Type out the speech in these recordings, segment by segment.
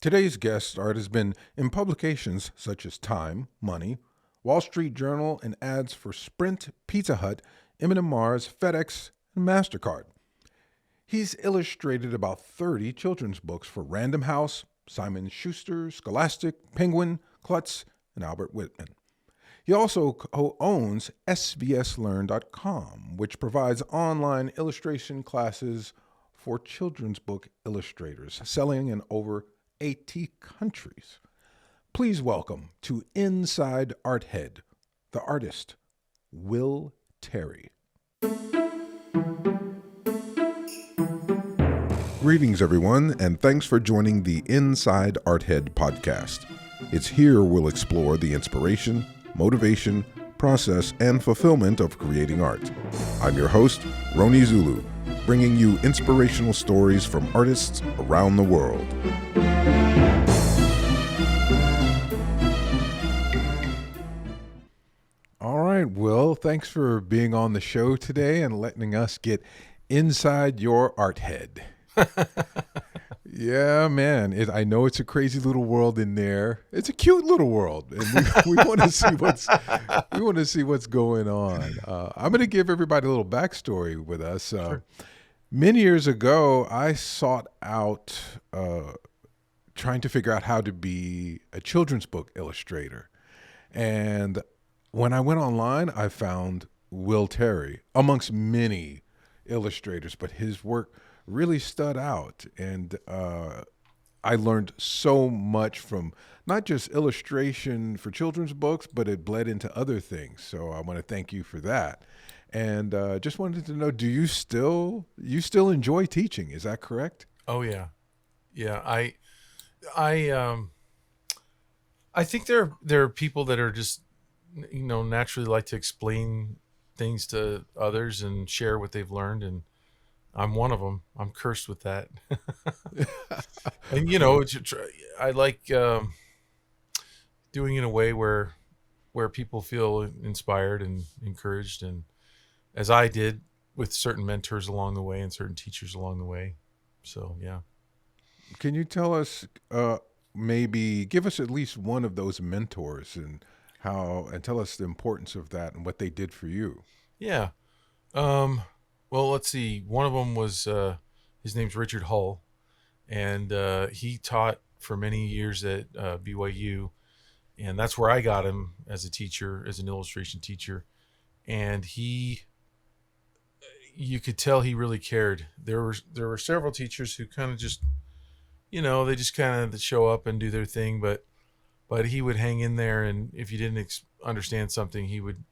Today's guest art has been in publications such as Time, Money, Wall Street Journal, and ads for Sprint, Pizza Hut, M&M Mars, FedEx, and MasterCard. He's illustrated about 30 children's books for Random House, Simon Schuster, Scholastic, Penguin, Klutz, and Albert Whitman. He also co-owns svslearn.com, which provides online illustration classes for children's book illustrators, selling in over 80 countries. Please welcome to Inside Art Head, the artist, Will Terry. Greetings, everyone, and thanks for joining the Inside Art Head podcast. It's here we'll explore the inspiration, motivation, process, and fulfillment of creating art. I'm your host, Roni Zulu, bringing you inspirational stories from artists around the world. All right, Will, thanks for being on the show today and letting us get inside your art head. Yeah, man. I know it's a crazy little world in there. It's a cute little world, and we want to see what's going on. I'm going to give everybody a little backstory with us. Sure. Many years ago, I sought out trying to figure out how to be a children's book illustrator, and when I went online, I found Will Terry amongst many illustrators, but his work really stood out, and I learned so much from not just illustration for children's books, but it bled into other things. So I want to thank you for that. And just wanted to know, do you still enjoy teaching? Is that correct? Oh yeah. Yeah. I think there are people that are just, naturally like to explain things to others and share what they've learned. And I'm one of them. I'm cursed with that. And, I like doing it in a way where people feel inspired and encouraged, and as I did with certain mentors along the way and certain teachers along the way. So, yeah. Can you tell us, maybe give us at least one of those mentors and tell us the importance of that and what they did for you? Yeah. Well, let's see. One of them was, his name's Richard Hull, and he taught for many years at BYU, and that's where I got him as a teacher, as an illustration teacher. And you could tell he really cared. There were several teachers who kind of just, they just kind of show up and do their thing, but he would hang in there, and if you didn't understand something, he would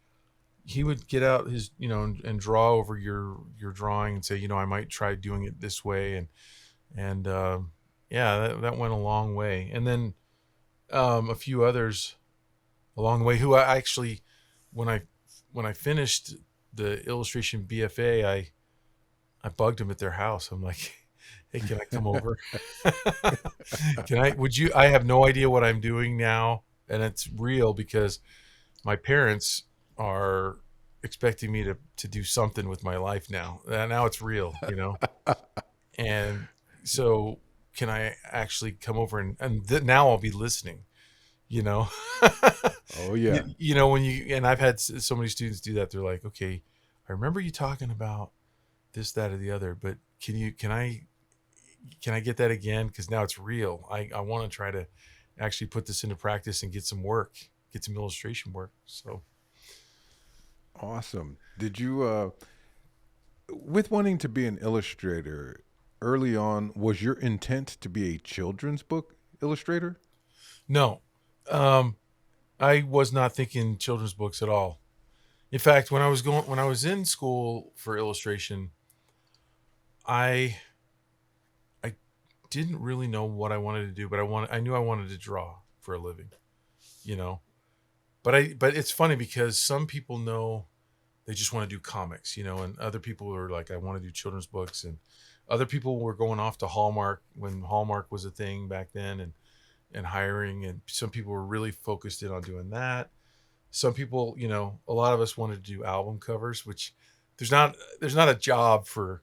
get out his, and draw over your drawing and say, I might try doing it this way. And that went a long way. And then a few others along the way who I actually, when I finished the illustration BFA, I bugged them at their house. I'm like, hey, can I come over? I have no idea what I'm doing now. And it's real because my parents are expecting me to do something with my life now. Now it's real, And so can I actually come over and now I'll be listening, Oh yeah. and I've had so many students do that. They're like, okay, I remember you talking about this, that, or the other, but can I get that again? Because now it's real. I want to try to actually put this into practice and get some illustration work. So. Awesome. Did you, with wanting to be an illustrator early on, was your intent to be a children's book illustrator? No, I was not thinking children's books at all. In fact, when I was in school for illustration, I didn't really know what I wanted to do, but I knew I wanted to draw for a living, But it's funny because some people know they just want to do comics, and other people are like, I want to do children's books, and other people were going off to Hallmark when Hallmark was a thing back then, and hiring, and some people were really focused in on doing that. Some people, a lot of us wanted to do album covers, which there's not a job for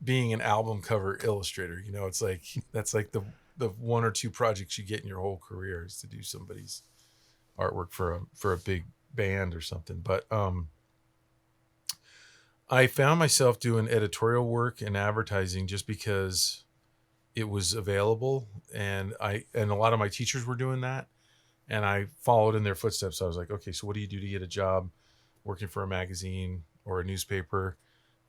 being an album cover illustrator. It's like, that's like the one or two projects you get in your whole career is to do somebody's artwork for a big band or something. But I found myself doing editorial work and advertising just because it was available, and a lot of my teachers were doing that, and I followed in their footsteps. So I was like, okay, so what do you do to get a job working for a magazine or a newspaper?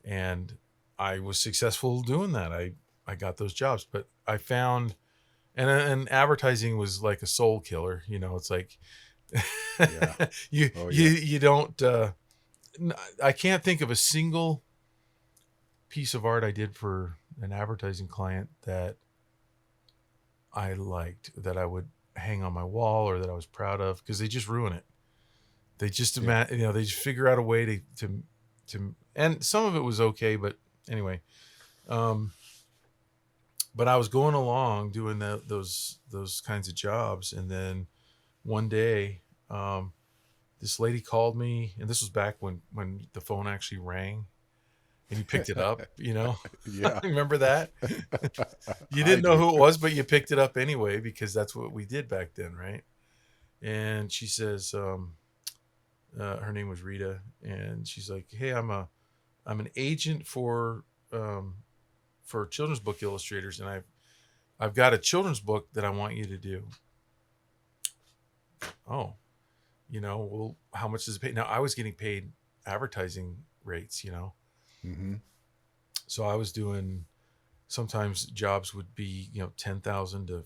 And I was successful doing that. I got those jobs, but I found, and advertising was like a soul killer. It's like Yeah. you Oh you yeah. you don't. I can't think of a single piece of art I did for an advertising client that I liked, that I would hang on my wall or that I was proud of, because they just ruin it. They just Yeah. they just figure out a way to, and some of it was okay, but anyway, um, but I was going along doing those kinds of jobs, and then one day, this lady called me, and this was back when the phone actually rang, and you picked it up. Yeah. Remember that? You I didn't know do. who it was, but you picked it up anyway because that's what we did back then, right? And she says, her name was Rita, and she's like, "Hey, I'm an agent for children's book illustrators, and I've got a children's book that I want you to do." Oh, well, how much does it pay? Now I was getting paid advertising rates, Mm-hmm. so I was doing, sometimes jobs would be, 10,000 to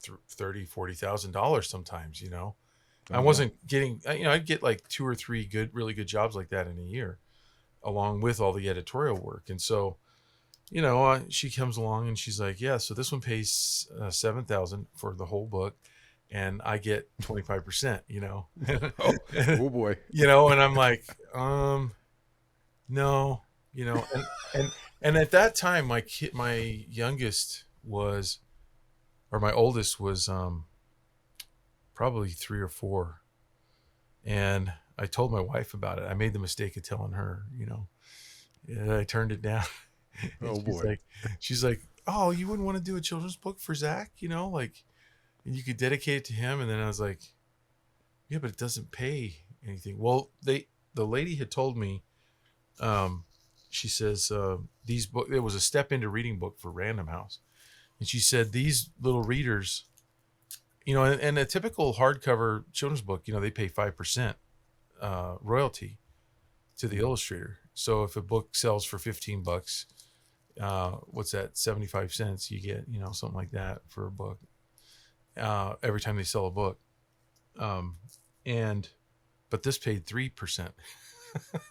$30,000-$40,000 sometimes. I Oh wow. wasn't getting, I'd get like two or three really good jobs like that in a year, along with all the editorial work. And so, she comes along and she's like, "Yeah, so this one pays 7,000 for the whole book, and I get 25%." Oh, oh boy. And I'm like, no, and at that time, my youngest was, or my oldest was, probably 3 or 4, and I told my wife about it. I made the mistake of telling her, and I turned it down. And Oh boy. she's like, "Oh, you wouldn't want to do a children's book for Zach, like, and you could dedicate it to him." And then I was like, "Yeah, but it doesn't pay anything." Well, the lady had told me, she says, these book, it was a step into reading book for Random House, and she said these little readers, and a typical hardcover children's book, they pay 5% royalty to the illustrator. So if a book sells for $15, what's that, 75 cents you get, something like that for a book, every time they sell a book. And but this paid 3%.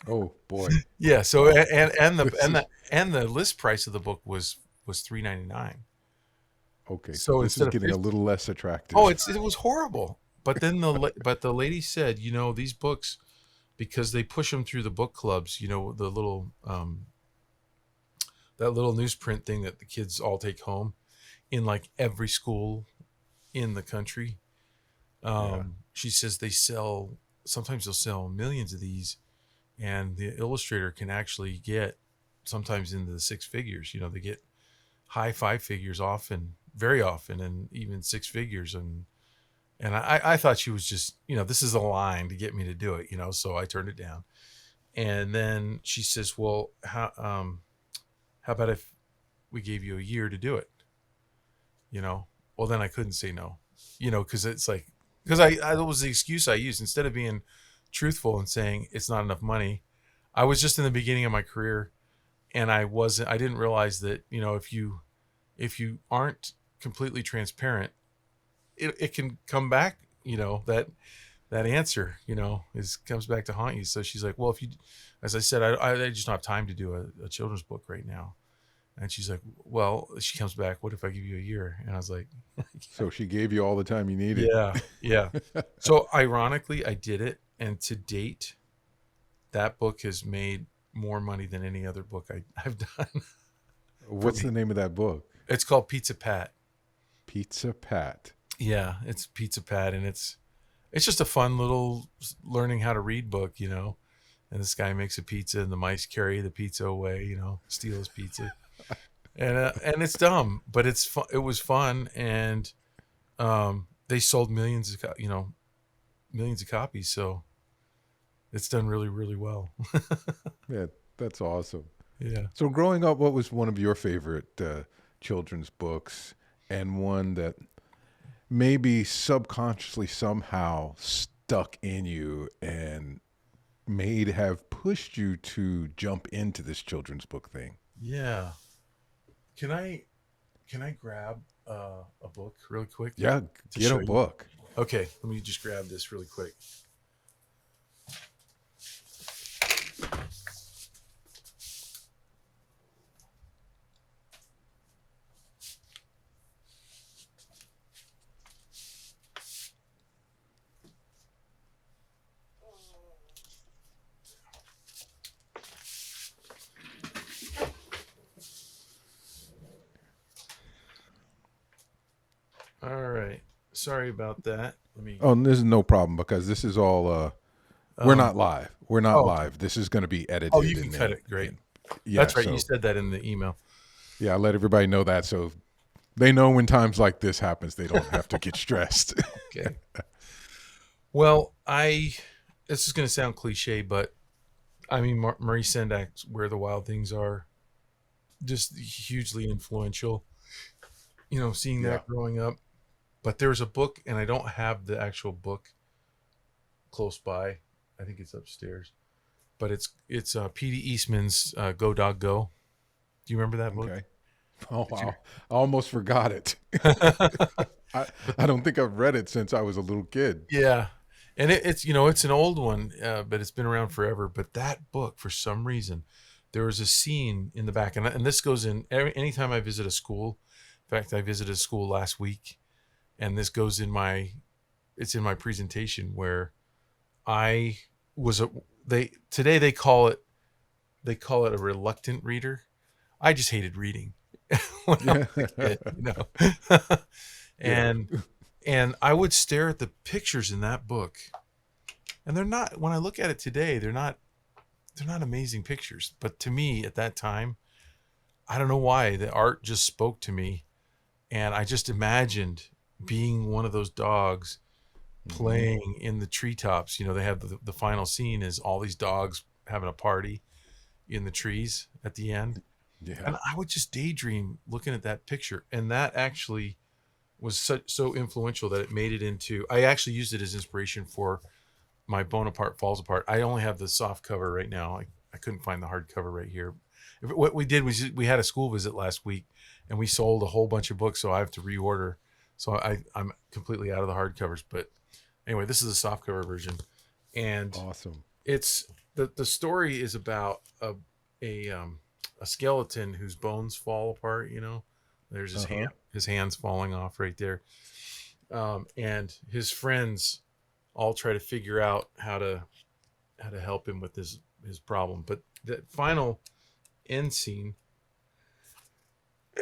Oh boy. Yeah, so Wow. and This is the list price of the book was $3.99. okay. So So this is instead of getting a 50, little less oh, attractive. it was horrible. But then the lady said, these books, because they push them through the book clubs, the little, that little newsprint thing that the kids all take home in like every school in the country. Yeah. She says sometimes they'll sell millions of these, and the illustrator can actually get sometimes into the six figures. They get high five figures often, very often, and even six figures. And I thought she was just, this is a line to get me to do it, so I turned it down. And then she says, "Well, how about if we gave you a year to do it?" Well, then I couldn't say no, because it's like, because I that was the excuse I used. Instead of being truthful and saying it's not enough money, I was just in the beginning of my career, and I didn't realize that, if you aren't completely transparent, it can come back, that answer, comes back to haunt you. So she's like, "Well, as I said, I just don't have time to do a children's book right now." And she's like, "Well," she comes back, "what if I give you a year?" And I was like, So she gave you all the time you needed. "Yeah, yeah." So ironically, I did it. And to date, that book has made more money than any other book I've done for What's me. the name of that book? It's called Pizza Pat. Pizza Pat. Yeah, it's Pizza Pat, and it's just a fun little learning how to read book, And this guy makes a pizza, and the mice carry the pizza away, steal his pizza. And it's dumb, but it's fun. It was fun, and they sold millions of copies, so it's done really, really well. Yeah, that's awesome. Yeah. So, growing up, what was one of your favorite children's books, and one that maybe subconsciously somehow stuck in you and may have pushed you to jump into this children's book thing? Yeah. Can I grab a book really quick Yeah, to get a show you? book. Okay, let me just grab this really quick. All right. Sorry about that. Let me. Oh, this is no problem because this is all. We're Um. not live. We're not Oh, okay. live. This is going to be Oh, you edited, can and cut then it. Great. yeah. That's right. You So said that in the email. yeah, I let everybody know that so they know when times like this happens, they don't have to get stressed. Okay. Well, this is going to sound cliche, but I mean, Marie Sendak's "Where the Wild Things Are" just hugely influential. Seeing Yeah. that growing up. But there's a book, and I don't have the actual book close by. I think it's upstairs. But it's P.D. Eastman's "Go Dog Go." Do you remember that book? Okay. Oh Did you? wow, I almost forgot it. I I don't think I've read it since I was a little kid. Yeah, and it's an old one, but it's been around forever. But that book, for some reason, there was a scene in the back, and this goes in anytime I visit a school. In fact, I visited a school last week, and this goes in it's in my presentation where I was today they call it a reluctant reader. I just hated reading when I Yeah. was a kid. Yeah. and and I would stare at the pictures in that book, and they're not. When I look at it today, they're not amazing pictures. But to me, at that time, I don't know why the art just spoke to me, and I just imagined being one of those dogs Hmm. playing in the treetops. They have the final scene is all these dogs having a party in the trees at the end. Yeah. And I would just daydream looking at that picture. And that actually was so influential that it made it into, I actually used it as inspiration for my Bonaparte Falls Apart. I only have the soft cover right now. I couldn't find the hard cover right here. What we did was we had a school visit last week and we sold a whole bunch of books. So I have to reorder. So I'm completely out of the hardcovers. But anyway, this is a soft cover version. And Awesome. it's the story is about a um a skeleton whose bones fall apart. There's Uh huh. his hands falling off right there. And his friends all try to figure out how to help him with his problem. But the final end scene,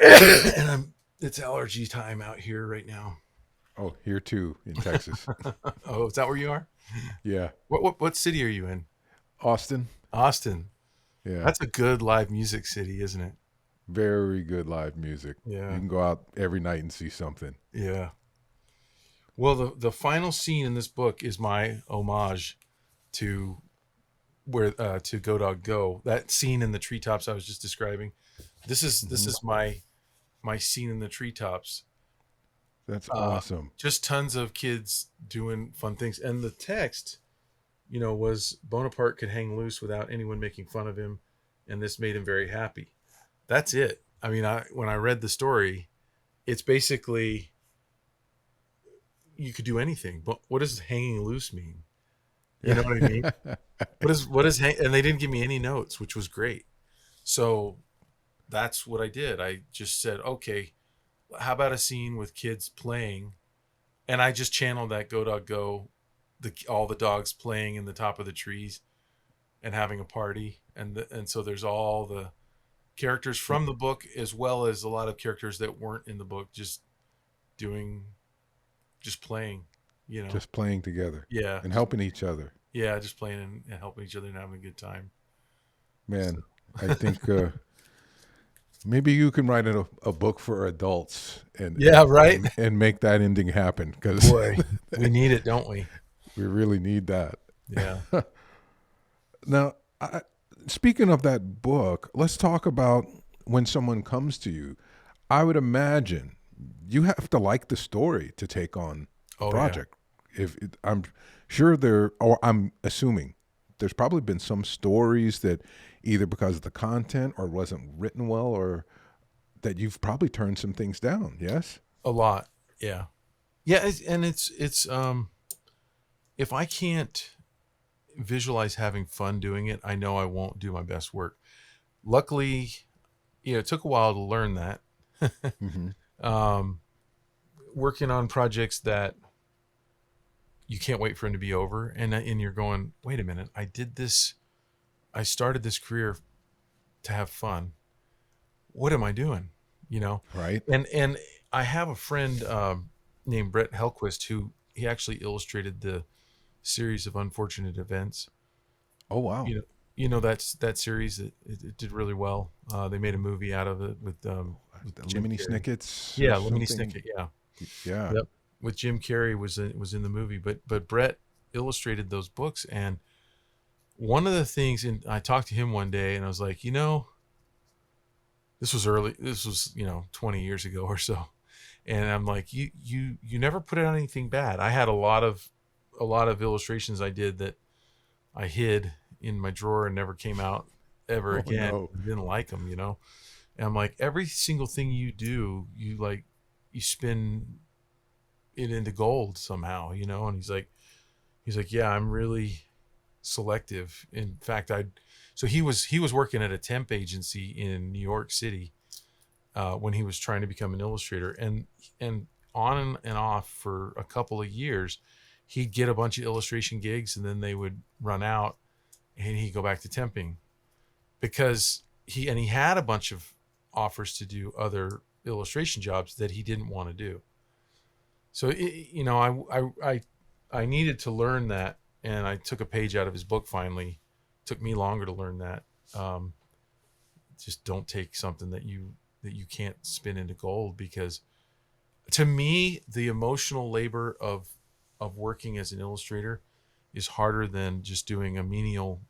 and it's allergy time out here right now. Oh, here too in Texas. Oh, is that where you are? Yeah. What city are you in? Austin. Austin. Yeah. That's a good live music city, isn't it? Very good live music. You Yeah. can go out every night and see something. Yeah. Well, the final scene in this book is my homage to where to Go Dog Go. That scene in the treetops I was just describing. This Hmm. is my scene in the treetops. That's Uh, awesome. just tons of kids doing fun things, and the text, was Bonaparte could hang loose without anyone making fun of him, and this made him very happy. That's it. I mean, when I read the story, it's basically you could do anything. But what does hanging loose mean? You Yeah. know what I mean? And they didn't give me any notes, which was great. So that's what I did. I just said, okay, how about a scene with kids playing? And I just channeled that Go Dog Go, all the dogs playing in the top of the trees and having a party, and so there's all the characters from the book as well as a lot of characters that weren't in the book, doing, just playing, you know. Just playing together Yeah, and helping each other. yeah, just playing and helping each other and having a good time. So, Man, I think Maybe you can write a book for adults and, Yeah, right. and make that ending happen, because Boy, we need it, don't we? we really need that. Yeah. Now, speaking of that book, let's talk about when someone comes to you. I would imagine you have to like the story to take on the Oh yeah. project. I'm sure or I'm assuming there's probably been some stories that either because of the content or wasn't written well, or that you've probably turned some things down. Yes. A lot. Yeah. Yeah, it's if I can't visualize having fun doing it, I know I won't do my best work. Luckily, it took a while to learn that. Mm-hmm. um, Working on projects that you can't wait for them to be over, and you're going, wait a minute, I did this. I started this career to have fun. What am I doing? Right. And I have a friend named Brett Helquist who he actually illustrated the series of Unfortunate Events. Oh wow. You know, that series. It did really well. They made a movie out of it with The Jim Lemony Carrey. Snicket's or Yeah, Lemony something. Snicket. Yeah, Yeah. yep. With Jim Carrey was in the movie, but Brett illustrated those books. And one of the things, and I talked to him one day, and I was like, this was early. This was 20 years ago or so, and I'm like, you never put out anything bad. I had a lot of illustrations I did that I hid in my drawer and never came out ever Oh again. no. I didn't like them, And I'm like, every single thing you do, you spin it into gold somehow, And he's like, yeah, I'm really selective. In fact, so he was working at a temp agency in New York City when he was trying to become an illustrator, and on and off for a couple of years, he'd get a bunch of illustration gigs, and then they would run out, and he'd go back to temping because he had a bunch of offers to do other illustration jobs that he didn't want to do. So I needed to learn that, and I took a page out of his book finally. It took me longer to learn that. Just don't take something that you can't spin into gold, because to me the emotional labor of working as an illustrator is harder than just doing a menial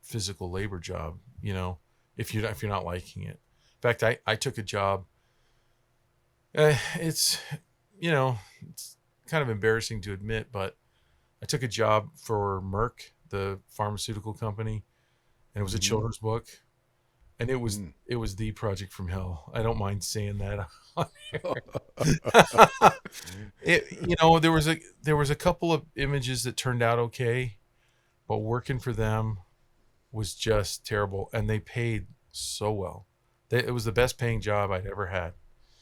physical labor job, if you're not liking it. In fact, I took a job. It's it's kind of embarrassing to admit, but I took a job for Merck, the pharmaceutical company, and it was a Mm-hmm. children's book, and it was the project from hell. I don't mind saying that on air. There was a couple of images that turned out okay, but working for them was just terrible, and they paid so well. It was the best paying job I'd ever had.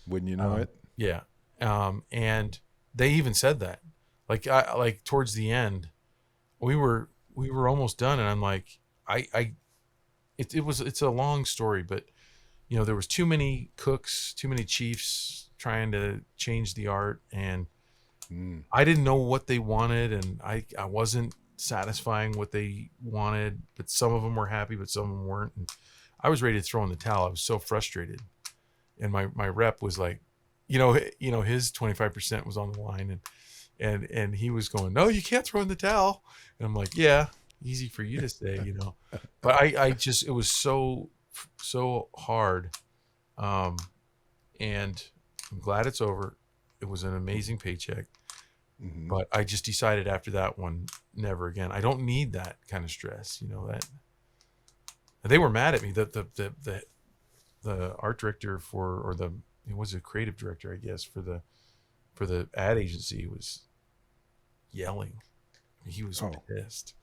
Wouldn't you know it? Yeah. And they even said that, like towards the end, we were almost done. And I'm like, it's a long story, but there was too many cooks, too many chiefs trying to change the art. And I didn't know what they wanted. And I wasn't satisfying what they wanted, but some of them were happy, but some of them weren't. And I was ready to throw in the towel. I was so frustrated. And my rep was like, his 25% was on the line, and he was going, no, you can't throw in the towel. And I'm like, yeah, easy for you to say, but I just, it was so hard. And I'm glad it's over. It was an amazing paycheck, Mm-hmm. but I just decided after that one, never again. I don't need that kind of stress, that they were mad at me. The art director it was a creative director, I guess, for the ad agency was yelling. He was pissed.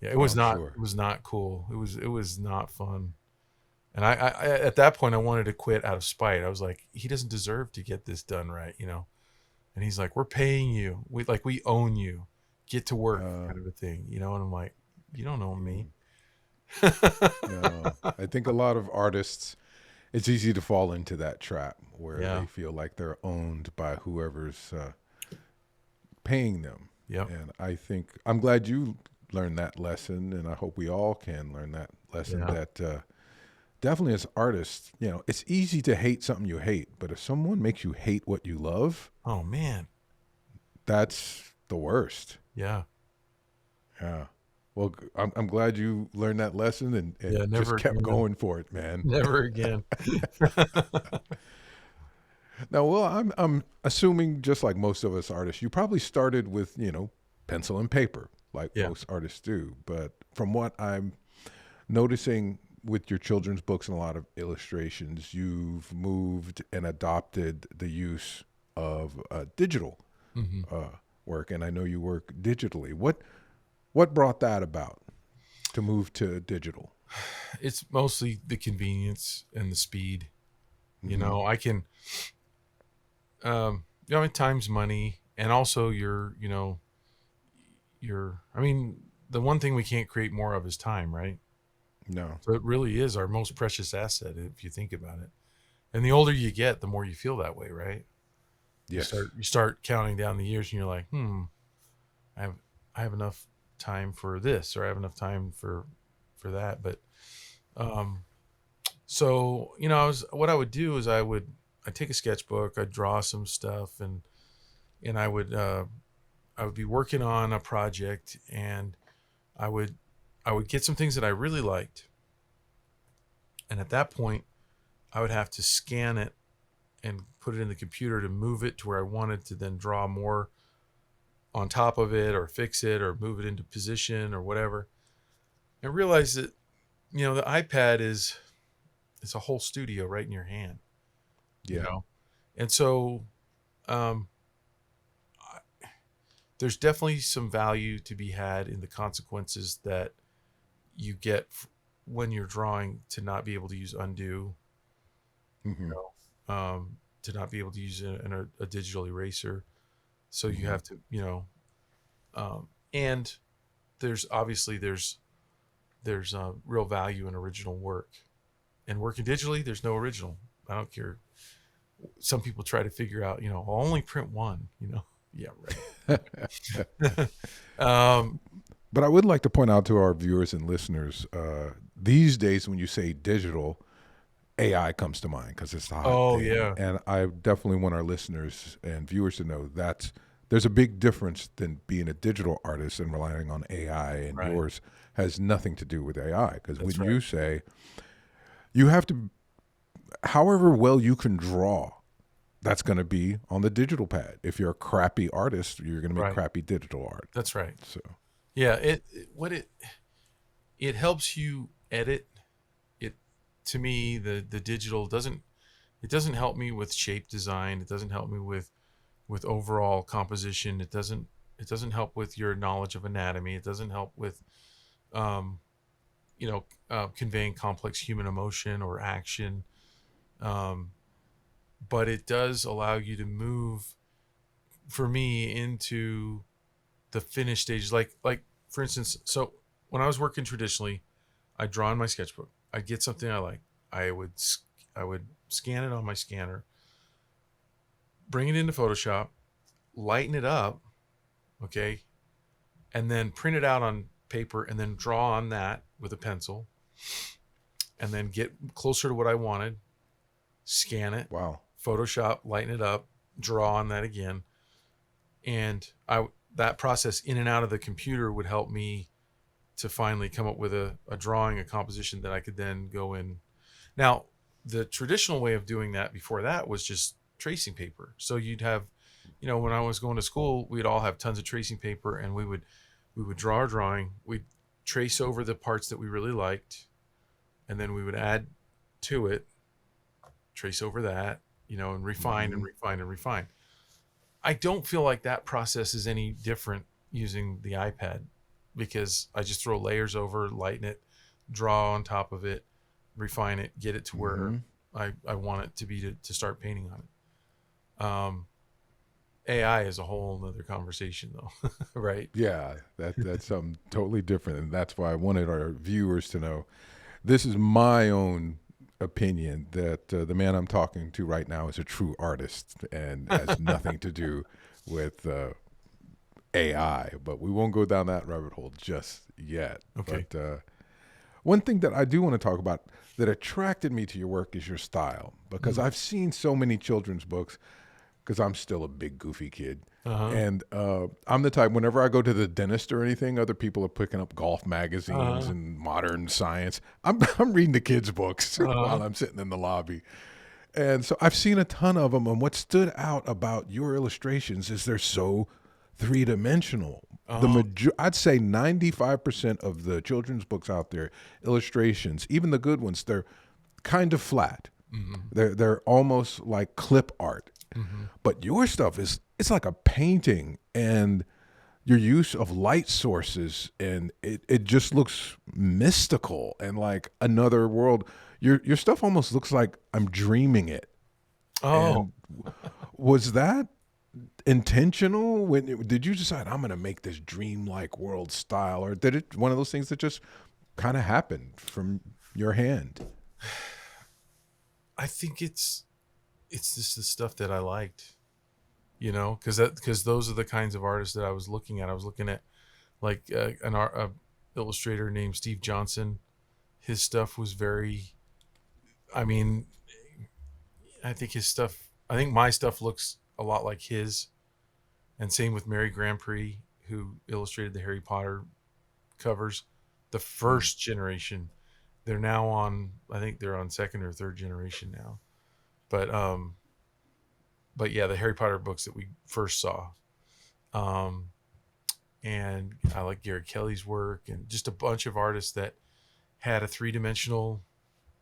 Yeah, it was not. Sure. It was not cool. It was not fun. And I at that point I wanted to quit out of spite. I was like, he doesn't deserve to get this done right, And he's like, we're paying you. We own you. Get to work, kind of a thing, And I'm like, you don't own me. No, I think a lot of artists, it's easy to fall into that trap where Yeah. they feel like they're owned by whoever's paying them. Yep. And I think I'm glad you learned that lesson, and I hope we all can learn that lesson, Yeah. that definitely as artists, it's easy to hate something you hate, but if someone makes you hate what you love, Oh man. that's the worst. Yeah. Yeah. Well, I'm glad you learned that lesson and Yeah. just Never kept again. going for it, man. Never again. Now, well, I'm assuming just like most of us artists, you probably started with, pencil and paper, like Yeah. most artists do. But from what I'm noticing with your children's books and a lot of illustrations, you've moved and adopted the use of digital hmm work, and I know you work digitally. What brought that about to move to digital? It's mostly the convenience and the speed. Mm-hmm. I can, time's money, and also I mean, the one thing we can't create more of is time, right? No. So it really is our most precious asset if you think about it. And the older you get, the more you feel that way, right? You Yes. start counting down the years, and you're like, I have I have enough time for this, or I have enough time for that. But um, so what I would do is I'd take a sketchbook, I'd draw some stuff, and I would be working on a project, and I would I would get some things that I really liked, and at that point, I would have to scan it and put it in the computer to move it to where I wanted to then draw more on top of it, or fix it, or move it into position, or whatever. And realize that the iPad is it's a whole studio right in your hand. you Yeah. know and so um, there's definitely some value to be had in the consequences that you get when you're drawing, to not be able to use undo, you Mm-hmm. to not be able to use a digital eraser. So you Mm-hmm. have to, and there's real value in original work, and working digitally. There's no original. I don't care. Some people try to figure out, I'll only print one. Yeah, right. um, But I would like to point out to our viewers and listeners, these days when you say digital, AI comes to mind because it's the hot oh thing. yeah, And I definitely want our listeners and viewers to know there's a big difference than being a digital artist and relying on AI, and right. yours has nothing to do with AI. Because That's when right. you say you have to, however well you can draw, that's going to be on the digital pad. If you're a crappy artist, you're going to make Right. crappy digital art. That's right. So, Yeah. It helps you edit it. To me, the digital doesn't help me with shape design. It doesn't help me with overall composition. It doesn't help with your knowledge of anatomy. It doesn't help with um, conveying complex human emotion or action. Um, but it does allow you to move, for me, into the finished stage. Like for instance, so when I was working traditionally, I'd draw in my sketchbook. I'd get something I like. I would I would scan it on my scanner, bring it into Photoshop, lighten it up, okay, and then print it out on paper, and then draw on that with a pencil, and then get closer to what I wanted, scan it, wow. Photoshop, lighten it up, draw on that again, and that process in and out of the computer would help me to finally come up with a drawing, a composition that I could then go in. Now, the traditional way of doing that before that was just tracing paper. So you'd have, when I was going to school, we'd all have tons of tracing paper, and we would draw our drawing. We'd trace over the parts that we really liked, and then we would add to it, trace over that, and refine and Mm-hmm. refine and refine. I don't feel like that process is any different using the iPad, because I just throw layers over, lighten it, draw on top of it, refine it, get it to where Mm-hmm. I want it to be to start painting on it. AI is a whole other conversation, though, right? Yeah, that's something totally different, and that's why I wanted our viewers to know. This is my own opinion that the man I'm talking to right now is a true artist and has nothing to do with AI. But we won't go down that rabbit hole just yet. Okay. But One thing that I do want to talk about that attracted me to your work is your style, because Mm. I've seen so many children's books because I'm still a big goofy kid. Uh-huh. And I'm the type, whenever I go to the dentist or anything, other people are picking up golf magazines Uh-huh. and modern science. I'm reading the kids' books Uh-huh. while I'm sitting in the lobby. And so I've seen a ton of them. And what stood out about your illustrations is they're so three dimensional. Uh-huh. I'd say 95% of the children's books out there, illustrations, even the good ones, they're kind of flat. Mm-hmm. They're almost like clip art. Mm-hmm. But your stuff is it's like a painting, and your use of light sources, and it just looks mystical and like another world. Your stuff almost looks like I'm dreaming it. Oh, And was that intentional? Did you decide I'm going to make this dreamlike world style, or did it one of those things that just kind of happened from your hand? I think it's just the stuff that I liked, because those are the kinds of artists that I was looking at. I was looking at like a illustrator named Steve Johnson. His stuff was very. I mean, I think his stuff. I think my stuff looks a lot like his, and same with Mary Grand Prix, who illustrated the Harry Potter covers, the Mm. first generation. They're now on. I think they're on second or third generation now. But yeah, the Harry Potter books that we first saw. Um, and I like Gary Kelly's work and just a bunch of artists that had a three dimensional.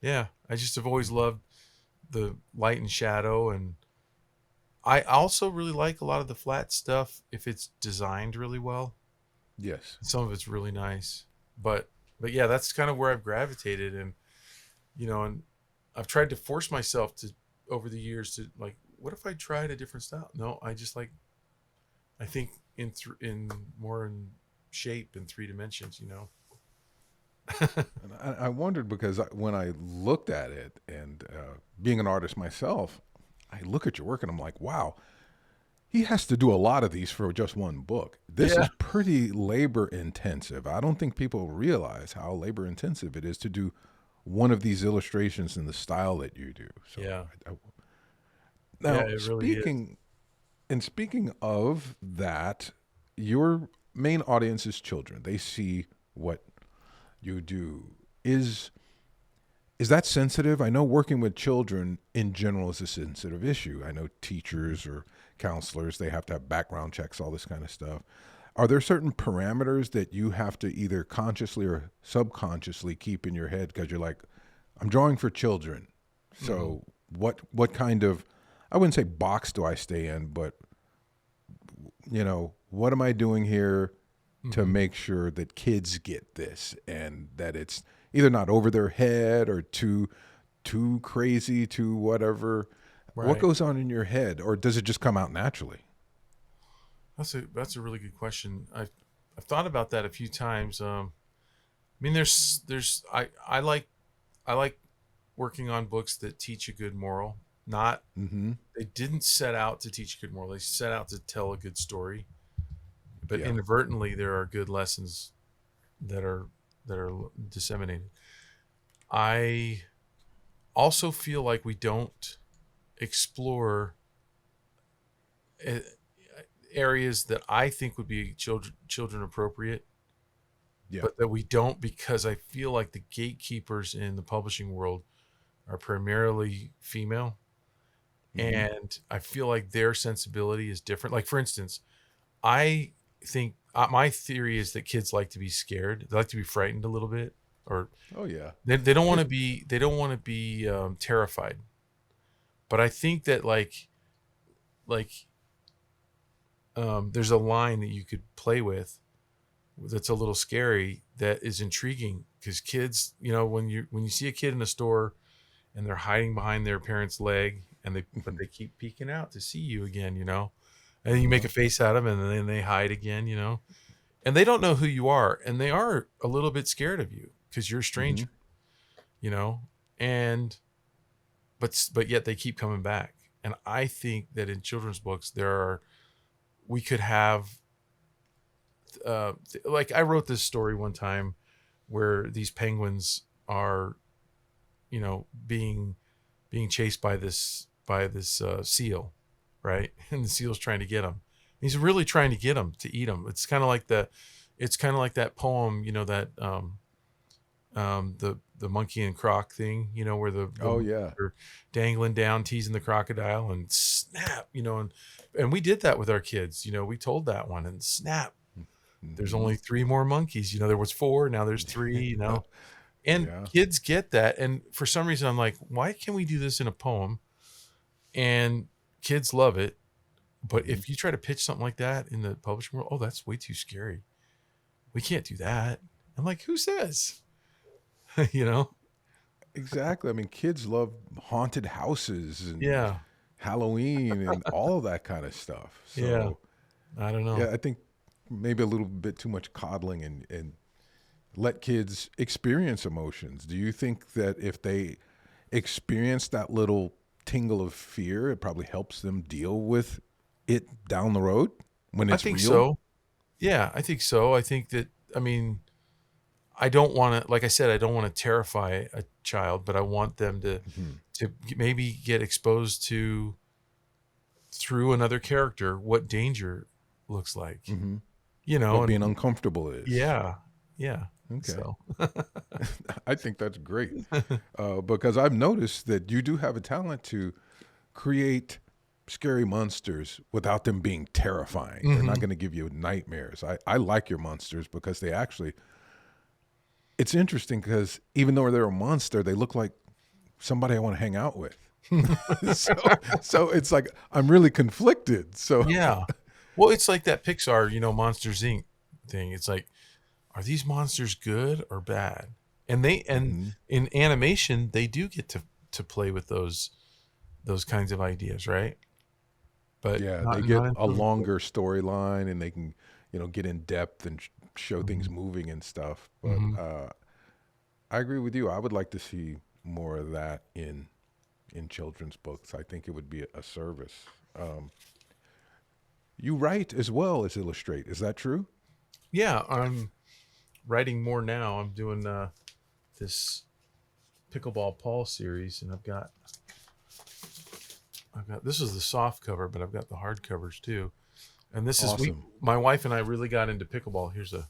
Yeah, I just have always loved the light and shadow, and I also really like a lot of the flat stuff if it's designed really well. Yes. Some of it's really nice, but yeah, that's kind of where I've gravitated, and and I've tried to force myself to over the years to like, what if I tried a different style? No, I just like I think in more in shape in three dimensions. And I wondered because when I looked at it, and being an artist myself, I look at your work and I'm like, wow, he has to do a lot of these for just one book. This Yeah. is pretty labor intensive. I don't think people realize how labor intensive it is to do one of these illustrations in the style that you do. So Yeah. Yeah, now it really is. speaking of that, your main audience is children. They see what you do. Is that sensitive? I know working with children in general is a sensitive issue. I know teachers or counselors, they have to have background checks, all this kind of stuff. Are there certain parameters that you have to either consciously or subconsciously keep in your head because you're like, I'm drawing for children. Hmm. So what kind of, I wouldn't say box do I stay in, but what am I doing here to Hmm. make sure that kids get this and that it's either not over their head or too crazy, too whatever. What Right. goes on in your head, or does it just come out naturally? That's a really good question. I've thought about that a few times. I mean, I like working on books that teach a good moral. Not Mm-hmm. They didn't set out to teach a good moral. They set out to tell a good story. But Yeah. inadvertently, there are good lessons that are disseminated. I also feel like we don't explore uh, areas that I think would be children appropriate, Yeah. but that we don't because I feel like the gatekeepers in the publishing world are primarily female, Mm-hmm. and I feel like their sensibility is different. Like for instance, I think my theory is that kids like to be scared. They like to be frightened a little bit, or Oh yeah. they don't want There's to be terrified. But I think that like there's a line that you could play with that's a little scary that is intriguing because kids, when you see a kid in a store and they're hiding behind their parent's leg and they keep peeking out to see you again. And then you make uh-huh. a face at them and then they hide again. And they don't know who you are and they are a little bit scared of you because you're a Mm-hmm. stranger, you know and but yet they keep coming back. And I think that in children's books we could have like I wrote this story one time where these penguins are, being chased by this seal, right? And the seal's trying to get him. He's really trying to get him to eat him. It's kind of like that poem, that the monkey and croc thing, where the Oh monkeys yeah. are dangling down, teasing the crocodile, and snap, and we did that with our kids. We told that one, and snap. There's Hmm. only three more monkeys. There was four, now there's three. And Yeah. kids get that. And for some reason, I'm like, why can't we do this in a poem? And kids love it. But Hmm. if you try to pitch something like that in the publishing world, oh, that's way too scary. We can't do that. I'm like, who says? you know? Exactly. I mean, kids love haunted houses and Yeah. Halloween and all of that kind of stuff. Yeah. So I don't know. yeah, I think maybe a little bit too much coddling and let kids experience emotions. Do you think that if they experience that little tingle of fear, it probably helps them deal with it down the road when I it's think real? so. Yeah, I think so. I think that, I mean, I don't want to, like I said, I don't want to terrify a child, but I want them Hmm. to maybe get exposed to, through another character, what danger looks like, Hmm. What being and uncomfortable is. yeah, yeah. Okay. So, I think that's great because I've noticed that you do have a talent to create scary monsters without them being terrifying. They're not hmm going to give you nightmares. I like your monsters because they actually, it's interesting because even though they're a monster, they look like somebody I want to hang out with. so, so it's like I'm really conflicted. So, yeah. Well, it's like that Pixar, Monsters Inc. thing. It's like, are these monsters good or bad? And mhm. in animation, they do get to play with those kinds of ideas, right? But Yeah, they not get in a children's books. longer storyline and they can, get in depth and show things Mhm. moving and stuff. But Mhm. I agree with you. I would like to see more of that in children's books. I think it would be a service. Um, you write as well as illustrate. Is that true? Yeah, I'm writing more now. I'm doing this pickleball Paul series, and I've got this is the soft cover, but I've got the hard covers too. And this is we Awesome. my wife and I really got into pickleball. Here's the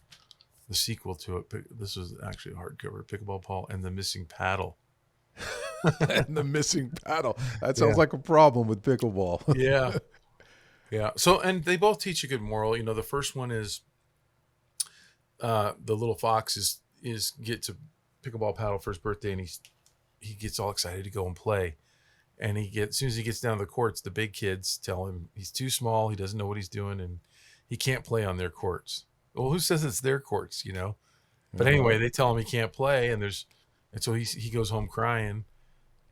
sequel to it. This was actually a hardcover, Pickleball Paul and the Missing Paddle. And the missing paddle. That sounds Yeah, like a problem with pickleball. yeah, yeah. So, and they both teach a good moral. The first one is the little fox is gets a pickleball paddle for his birthday, and he gets all excited to go and play. And as soon as he gets down to the courts, the big kids tell him he's too small, he doesn't know what he's doing, and he can't play on their courts. Well, who says it's their courts? But Uh-huh. anyway, they tell him he can't play, and so he goes home crying.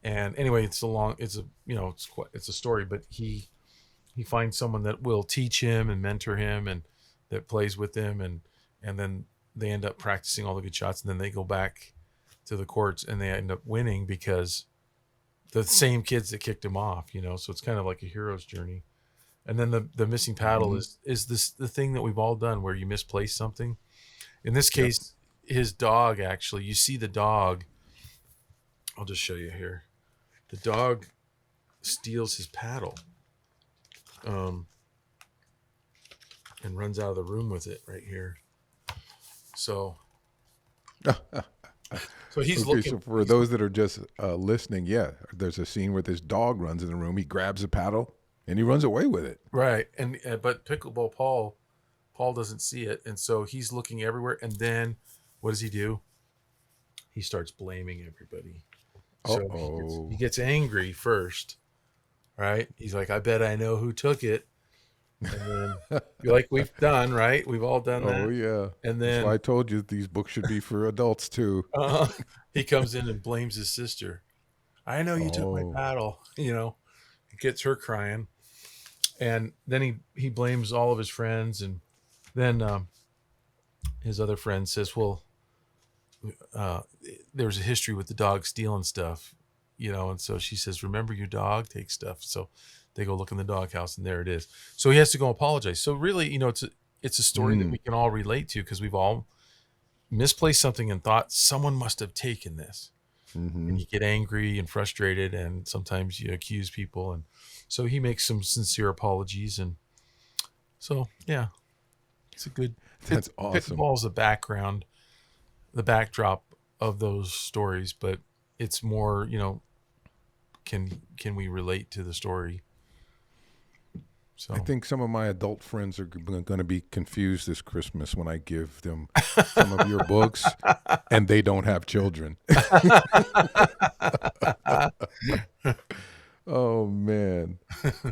And anyway, it's a story, but he finds someone that will teach him and mentor him and that plays with him, and then they end up practicing all the good shots, and then they go back to the courts and they end up winning because the same kids that kicked him off. So it's kind of like a hero's journey. And then the missing paddle Hmm. is this the thing that we've all done where you misplace something. In this Yep. case, his dog, actually, you see the dog. I'll just show you here. The dog steals his paddle, um, and runs out of the room with it right here. So he's Okay, looking. so for those that are just listening, yeah, there's a scene where this dog runs in the room. He grabs a paddle and he runs away with it. Right, and but pickleball Paul doesn't see it, and so he's looking everywhere. And then what does he do? He starts blaming everybody. Uh So he oh. gets angry first, right? He's like, "I bet I know who took it," and then you're like, "We've done right. We've all done Oh that." yeah. And That's why then I told you these books should be for adults too. uh, he comes in and blames his sister. I know you took my Oh. paddle. It gets her crying, and then he blames all of his friends, and then his other friend says, "Well, uh, there's a history with the dog stealing stuff, and so she says, remember your dog takes stuff." So they go look in the doghouse, and there it is. So he has to go apologize. So really, it's a story that Mm. we can all relate to because we've all misplaced something and thought someone must have taken this. Mm-hmm. And you get angry and frustrated, and sometimes you accuse people. And so he makes some sincere apologies. And so, yeah, it's a good That's awesome. pickleball is the background, the backdrop of those stories, but it's more, can we relate to the story? I So think some of my adult friends are going to be confused this Christmas when I give them some of your books and they don't have children. Oh man.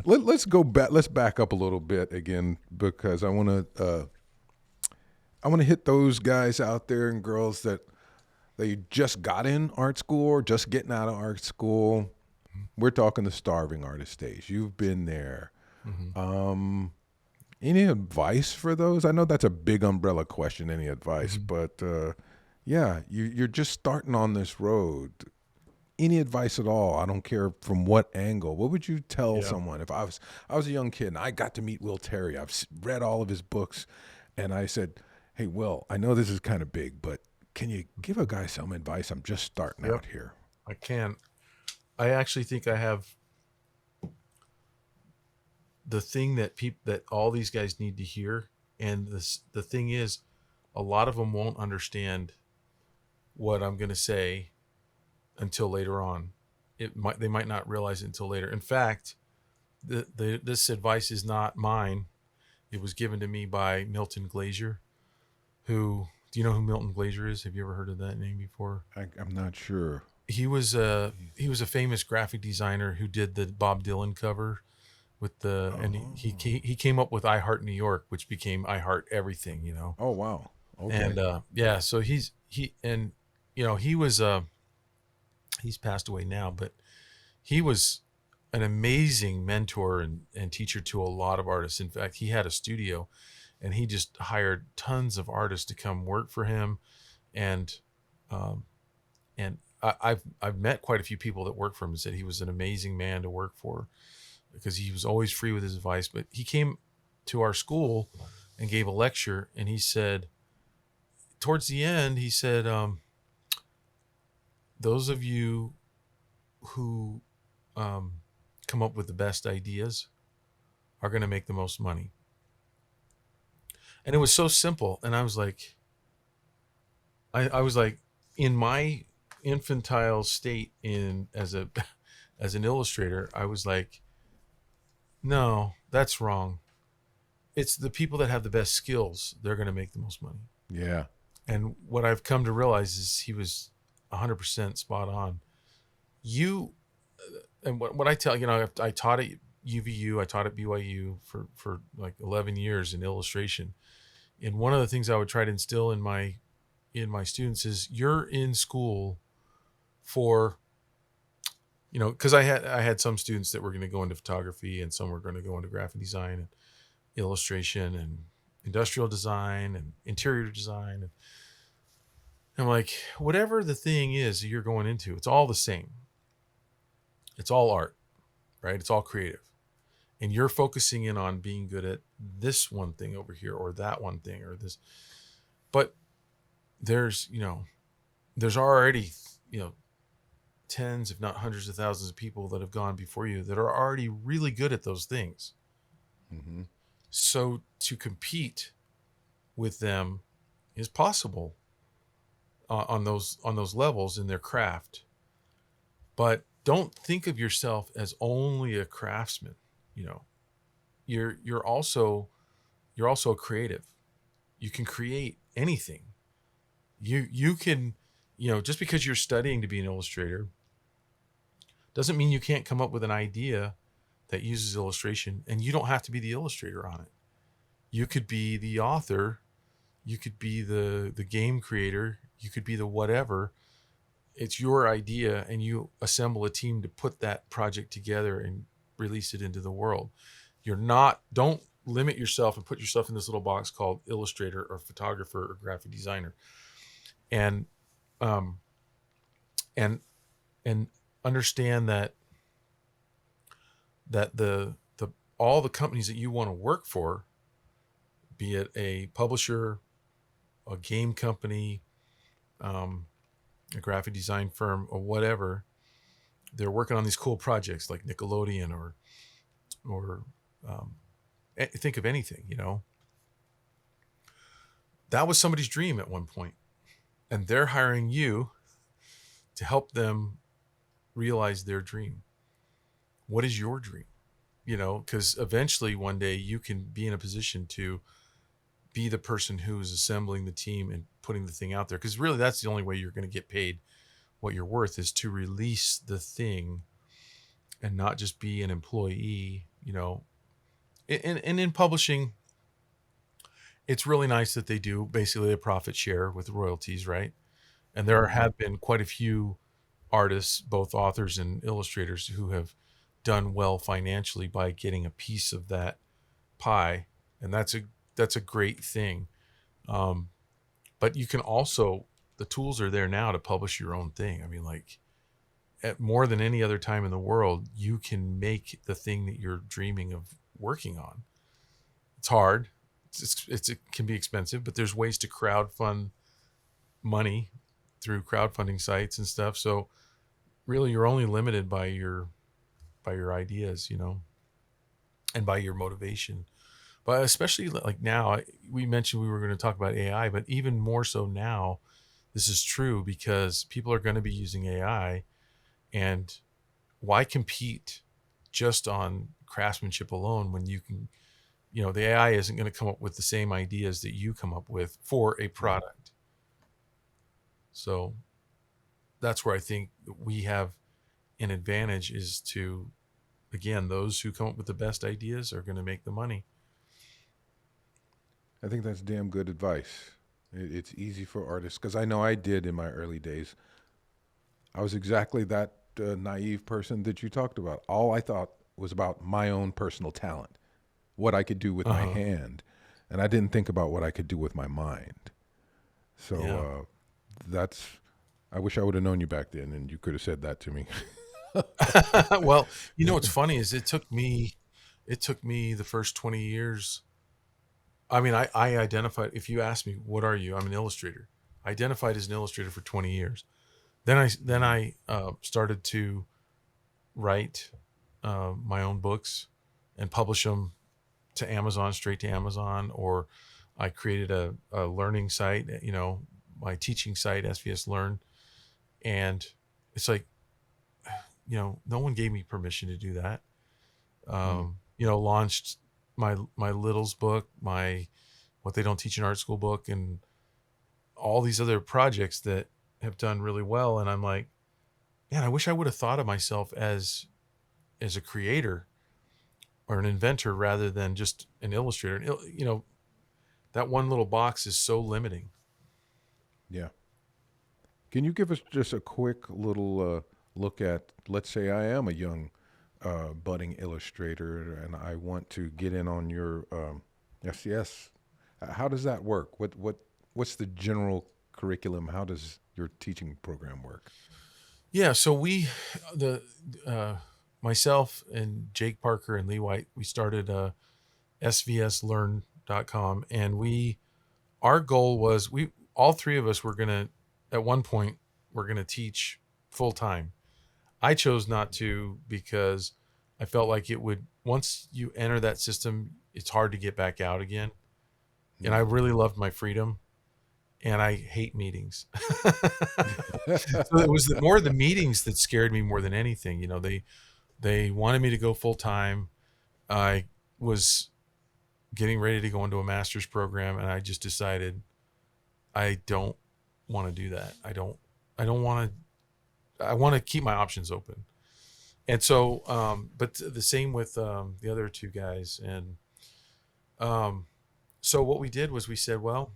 Let's go back. Let's back up a little bit again because I want to hit those guys out there and girls that they just got in art school or just getting out of art school. We're talking the starving artist stage. You've been there. Mhm. Any advice for those? I know that's a big umbrella question. Any advice? Mhm. But yeah, you're just starting on this road. Any advice at all? I don't care from what angle. What would you tell Yeah. someone if I was a young kid and I got to meet Will Terry? Read all of his books, and I said, "Hey, Will, I know this is kind of big, but can you give a guy some advice? I'm just starting Yep. out here." I can. I actually think I have the thing that all these guys need to hear. And the thing is, a lot of them won't understand what I'm going to say until later on. They might not realize it until later. In fact, this advice is not mine. It was given to me by Milton Glaser, who, do you know who Milton Glaser is? Have you ever heard of that name before? I'm not sure. He was a famous graphic designer who did the Bob Dylan cover with and Oh, he came up with I Heart New York, which became I Heart Everything. oh wow. And Okay. yeah, so he and he was he's passed away now, but he was an amazing mentor and teacher to a lot of artists. In fact, he had a studio and he just hired tons of artists to come work for him. And um, I've met quite a few people that work for him and said he was an amazing man to work for because he was always free with his advice. But he came to our school and gave a lecture, and he said towards the end, he said, "Those of you who um, come up with the best ideas are going to make the most money." And it was so simple, and I was like, in my infantile state in as a as an illustrator, I was like, no, that's wrong. It's the people that have the best skills, they're going to make the most money. Yeah. And what I've come to realize is he was 100% spot on. You and what I tell, I taught at UVU, I taught at BYU for like 11 years in illustration. And one of the things I would try to instill in my students is you're in school for, because I had some students that were going to go into photography and some were going to go into graphic design and illustration and industrial design and interior design. And I'm like, whatever the thing is you're going into, it's all the same. It's all art, right? It's all creative. And you're focusing in on being good at this one thing over here or that one thing or this. But there's already, tens, if not hundreds of thousands of people that have gone before you that are already really good at those things. Hmm. So to compete with them is possible on those levels in their craft, but don't think of yourself as only a craftsman. You know, you're also a creative. You can create anything. You can, just because you're studying to be an illustrator doesn't mean you can't come up with an idea that uses illustration, and you don't have to be the illustrator on it. You could be the author, you could be the game creator, you could be the whatever. It's your idea, and you assemble a team to put that project together and release it into the world. Don't limit yourself and put yourself in this little box called illustrator or photographer or graphic designer. And um and and understand that the all the companies that you want to work for, be it a publisher, a game company, um, a graphic design firm or whatever, they're working on these cool projects like Nickelodeon or um, think of anything, that was somebody's dream at one point, and they're hiring you to help them realize their dream. What is your dream? Because eventually one day you can be in a position to be the person who is assembling the team and putting the thing out there. Because really, that's the only way you're going to get paid what you're worth, is to release the thing and not just be an employee. And in publishing, it's really nice that they do basically a profit share with royalties, right? And there have been quite a few artists, both authors and illustrators, who have done well financially by getting a piece of that pie, and that's a great thing. Um, but you can also, the tools are there now to publish your own thing. I mean, like, at more than any other time in the world, you can make the thing that you're dreaming of working on. It's hard. It can be expensive, but there's ways to crowd fund money through crowdfunding sites and stuff. So really, you're only limited by your ideas, and by your motivation. But especially like now, we mentioned we were going to talk about AI, but even more so now, this is true because people are going to be using AI. And why compete just on craftsmanship alone when you can, the AI isn't going to come up with the same ideas that you come up with for a product. So that's where I think we have an advantage, is to, again, those who come up with the best ideas are going to make the money. I think that's damn good advice. It's easy for artists because I know I did in my early days. I was exactly that naive person that you talked about. All I thought was about my own personal talent, what I could do with my Uh-huh. hand, and I didn't think about what I could do with my mind. So Yeah. that's. I wish I would have known you back then, and you could have said that to me. Well, what's funny is it took me the first 20 years. I mean, I identified, if you ask me, what are you? I'm an illustrator. I identified as an illustrator for 20 years. Then I started to write my own books and publish them to Amazon, straight to Amazon, or I created a learning site, my teaching site, SVS Learn. And it's like, no one gave me permission to do that. Mm. Launched my Littles book, my What They Don't Teach in Art School book, and all these other projects that have done really well. And I'm like, man, I wish I would have thought of myself as a creator or an inventor rather than just an illustrator. And, that one little box is so limiting. Yeah. Can you give us just a quick little look at, let's say I am a young budding illustrator and I want to get in on your SCS. How does that work? What's the general curriculum? How does your teaching program work? Yeah. So the uh, myself and Jake Parker and Lee White, we started svslearn.com, and our goal was, we all three of us were gonna, at one point, we're gonna teach full time. I chose not to because I felt like it would, once you enter that system, it's hard to get back out again. And I Mm. really loved my freedom, and I hate meetings. So it was more the meetings that scared me more than anything. They wanted me to go full time. I was getting ready to go into a master's program, and I just decided I don't want to do that. I don't want to. I want to keep my options open. And so, but the same with the other two guys. And um, so what we did was we said, well,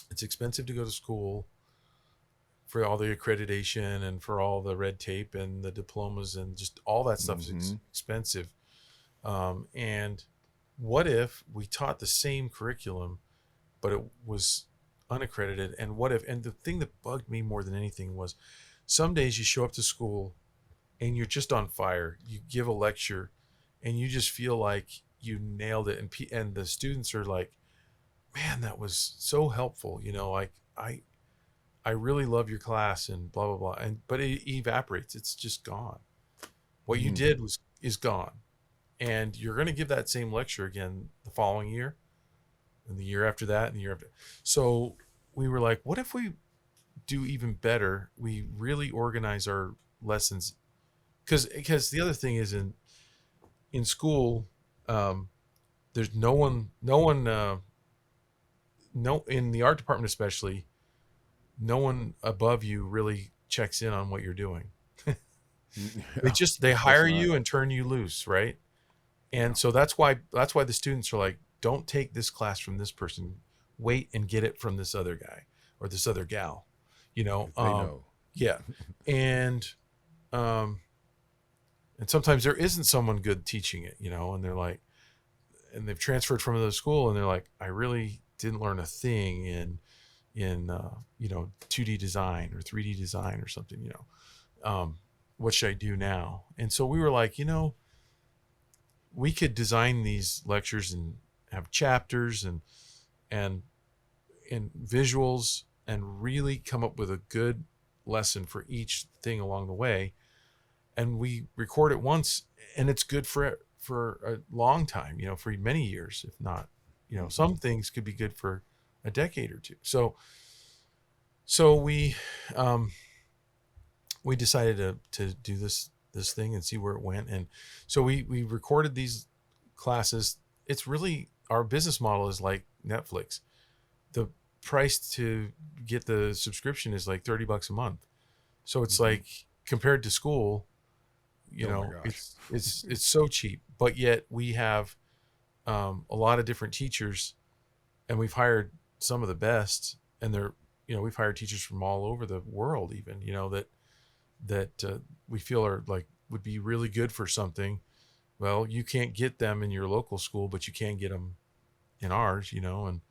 it's expensive to go to school for all the accreditation and for all the red tape and the diplomas and just all that stuff is Mm-hmm. expensive. And what if we taught the same curriculum, but it was unaccredited? And what if, and the thing that bugged me more than anything was, some days you show up to school and you're just on fire. You give a lecture and you just feel like you nailed it. And the students are like, man, that was so helpful. Like, I really love your class and blah blah blah, and but it evaporates. It's just gone. What you Mm. did is gone, and you're going to give that same lecture again the following year, and the year after that, and the year after. So we were like, what if we do even better? We really organize our lessons, because the other thing is in school, um, there's no in the art department especially, no one above you really checks in on what you're doing. They Of course hire not. you and turn you loose, right? And so that's why the students are like, don't take this class from this person, wait and get it from this other guy or this other gal, you know. 'Cause they know. Yeah. And um and sometimes there isn't someone good teaching it, and they're like, and they've transferred from another school, and they're like, I really didn't learn a thing in 2D design or 3D design or something, what should I do now? And so we were like, we could design these lectures and have chapters and and visuals, and really come up with a good lesson for each thing along the way. And we record it once, and it's good for a long time, for many years, if not, some things could be good for a decade or two. So um we decided to do this thing and see where it went. And so we recorded these classes. It's really, our business model is like Netflix. The price to get the subscription is like $30 a month. So it's like, compared to school, Oh my gosh. it's so cheap. But yet we have a lot of different teachers, and we've hired some of the best, and we've hired teachers from all over the world, even, that we feel are like, would be really good for something. Well, you can't get them in your local school, but you can get them in ours, and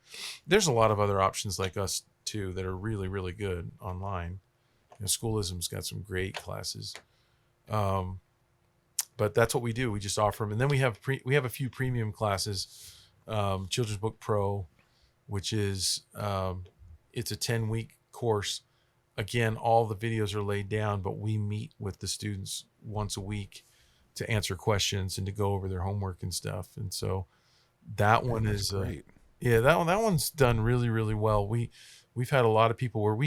there's a lot of other options like us too that are really, really good online. Schoolism's got some great classes. Um, but that's what we do. We just offer them. And then we have a few premium classes. Children's Book Pro, which is, it's a 10-week course. Again, all the videos are laid down, but we meet with the students once a week to answer questions and to go over their homework and stuff. And so that one That's is, great. yeah, that one's done really, really well. We've had a lot of people where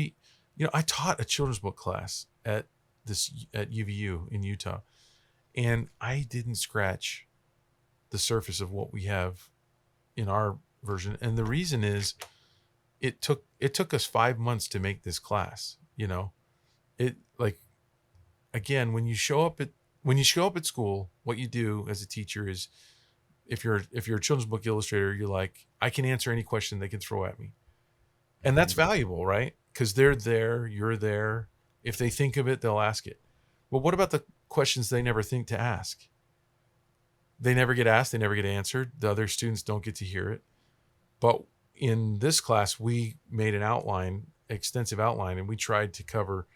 I taught a children's book class at UVU in Utah, and I didn't scratch the surface of what we have in our version. And the reason is, it took us 5 months to make this class. It, like, again, when you show up at school, what you do as a teacher is, if you're a children's book illustrator, you're like, I can answer any question they can throw at me. And that's valuable, right? Because they're there, you're there. If they think of it, they'll ask it. Well, what about the questions they never think to ask? They never get asked, they never get answered. The other students don't get to hear it. But in this class, we made an extensive outline, and we tried to cover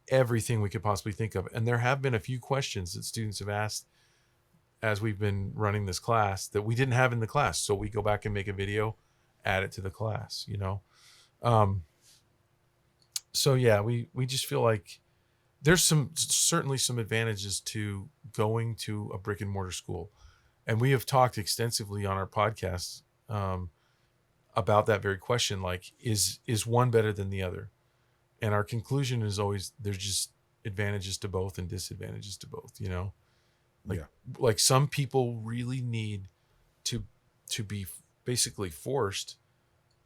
everything we could possibly think of. And there have been a few questions that students have asked as we've been running this class that we didn't have in the class. So we go back and make a video, add it to the class, So yeah, we just feel like there's certainly some advantages to going to a brick and mortar school. And we have talked extensively on our podcast about that very question. Like, is one better than the other? And our conclusion is always, there's just advantages to both and disadvantages to both, like, Yeah. like some people really need to be basically forced,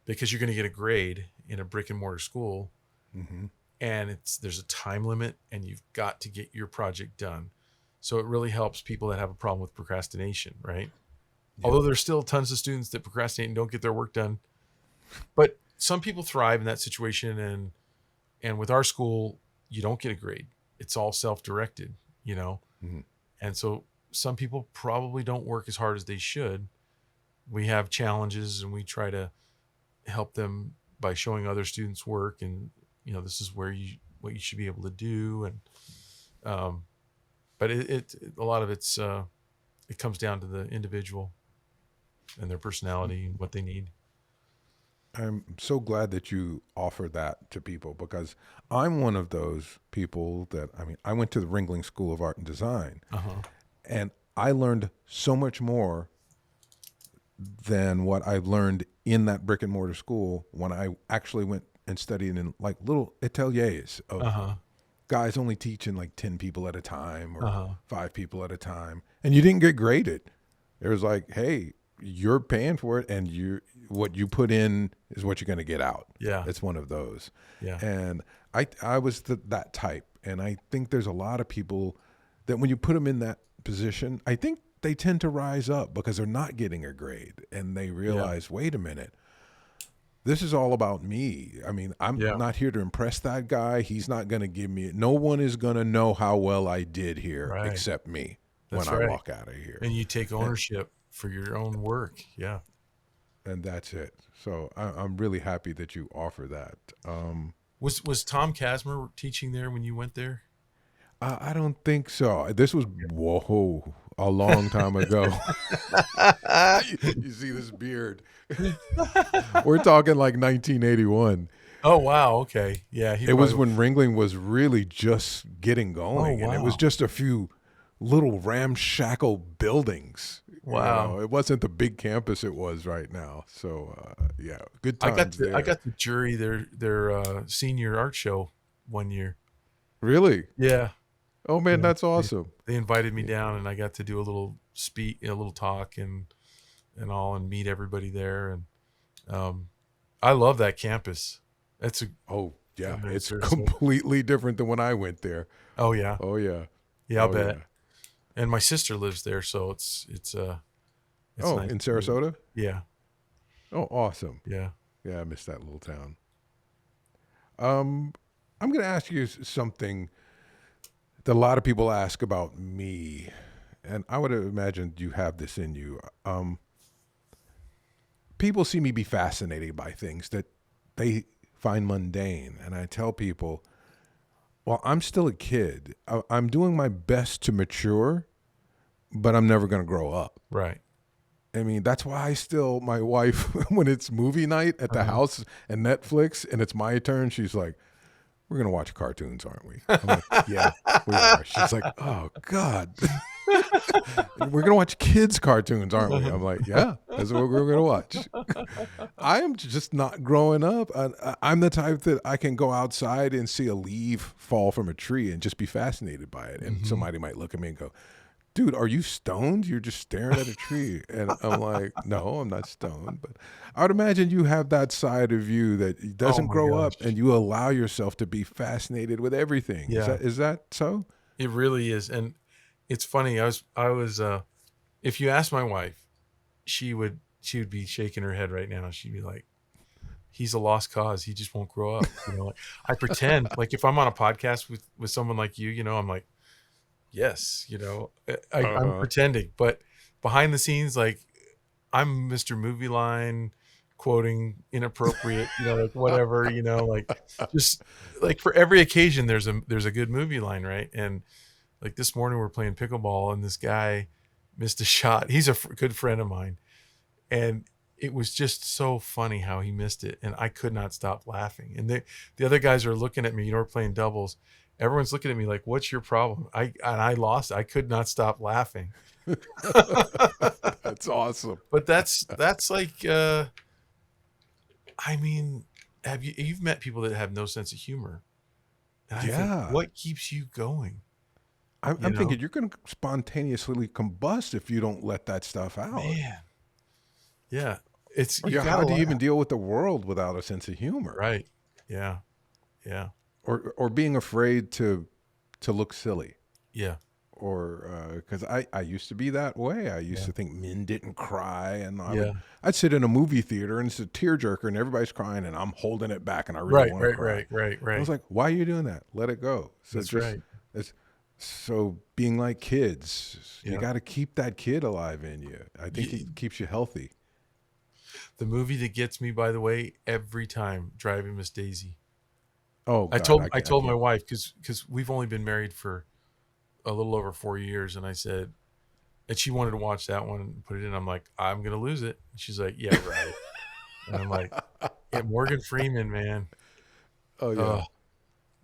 because you're going to get a grade in a brick and mortar school, and there's a time limit, and you've got to get your project done. So it really helps people that have a problem with procrastination, right? Yeah. Although there's still tons of students that procrastinate and don't get their work done, but some people thrive in that situation. And with our school, you don't get a grade. It's all self-directed, And so some people probably don't work as hard as they should. We have challenges, and we try to help them by showing other students work, and this is what you should be able to do. And but it a lot of it's it comes down to the individual and their personality and what they need. I'm so glad that you offer that to people because I'm one of those people that, I mean, I went to the Ringling School of Art and Design Uh-huh. and I learned so much more than what I learned in that brick and mortar school when I actually went and studied in like little ateliers of Uh-huh. guys only teaching like 10 people at a time or Uh-huh. 5 people at a time. And you didn't get graded. It was like, hey, you're paying for it and what you put in is what you're going to get out. Yeah. It's one of those. Yeah. And I was that type. And I think there's a lot of people that when you put them in that position, I think they tend to rise up because they're not getting a grade and they Yeah. realize, wait a minute, this is all about me. I mean, I'm Yeah. not here to impress that guy. He's not going to give me, no one is going to know how well I did here Right. except me when That's I right. walk out of here. And you take And, ownership for your own work. Yeah. and that's it. So I'm really happy that you offer that. Was Tom Casmer teaching there when you went there? I don't think so. This was, whoa, a long time ago. You see this beard. We're talking like 1981. Oh wow. Okay. Yeah. He It was probably. when Ringling was really just getting Oh going, and it was wow. just a few little ramshackle buildings. Wow. It wasn't the big campus it was right now. So yeah, good times I there. got to jury their senior art show one year. Really? Yeah. Oh man, Yeah. that's awesome. They invited me down, and I got to do a little a little talk, and all, and meet everybody there. And I love that campus. That's a Oh yeah, it's seriously. completely different than when I went there. Oh yeah, Oh yeah. yeah, I Oh bet. yeah. And my sister lives there, so it's Oh, nice. in Sarasota? Yeah, Oh, awesome. yeah. Yeah, I miss that little town. Um, I'm going to ask you something that a lot of people ask about me, and I would imagine you have this in you. People see me be fascinated by things that they find mundane, and I tell people, well, I'm still a kid. I'm doing my best to mature, but I'm never going to grow up. Right. I mean, that's why I still, my wife, when it's movie night at the Uh-huh. house and Netflix and it's my turn, she's like, we're going to watch cartoons, aren't we? I'm like, yeah, we are. She's like, oh, God. We're going to watch kids' cartoons, aren't we? I'm like, yeah, that's what we're going to watch. I am just not growing up. I'm the type that I can go outside and see a leaf fall from a tree and just be fascinated by it. And Hmm. somebody might look at me and go, dude, are you stoned? You're just staring at a tree. And I'm like, no, I'm not stoned. But I would imagine you have that side of you that Oh doesn't my grow up gosh. and you allow yourself to be fascinated with everything. Is Yeah, that so? it really is. And it's funny. I was. If you ask my wife, she would be shaking her head right now. She'd be like, "He's a lost cause. He just won't grow up." Like, I pretend like if I'm on a podcast with someone like you, I'm like, yes, I'm Uh-huh. pretending, but behind the scenes, like I'm Mr. Movie Line quoting inappropriate, like whatever, like just like for every occasion there's a good movie line, right? And like this morning we're playing pickleball and this guy missed a shot. He's a good friend of mine, and it was just so funny how he missed it, and I could not stop laughing. And the other guys are looking at me. We're playing doubles. Everyone's looking at me like, "What's your problem?" I lost. I could not stop laughing. That's awesome. But that's like, I mean, you've met people that have no sense of humor, and I think, Yeah. what keeps you going? I'm thinking you're going to spontaneously combust if you don't let that stuff out. Man, yeah, it's you Yeah, gotta how do you even laugh, deal with the world without a sense of humor? right? Yeah, yeah, Or being afraid to look silly. yeah, Or because I used to be that way. I used yeah, to think men didn't cry, and yeah. I'd sit in a movie theater and it's a tearjerker, and everybody's crying, and I'm holding it back, and I really Right, want to right, cry. right, right, I was right. like, why are you doing that? Let it go. So That's just right. it's so being like kids, you Yeah. got to keep that kid alive in you. I think Y- it keeps you healthy. The movie that gets me, by the way, every time, Driving Miss Daisy. Oh I God, told I I told my can't. wife because we've only been married for a little over 4 years, and I said, and she wanted to watch that one and put it in. I'm like, I'm gonna lose it. And she's like, yeah, right. And I'm like, yeah, Morgan Freeman, man. Oh Oh,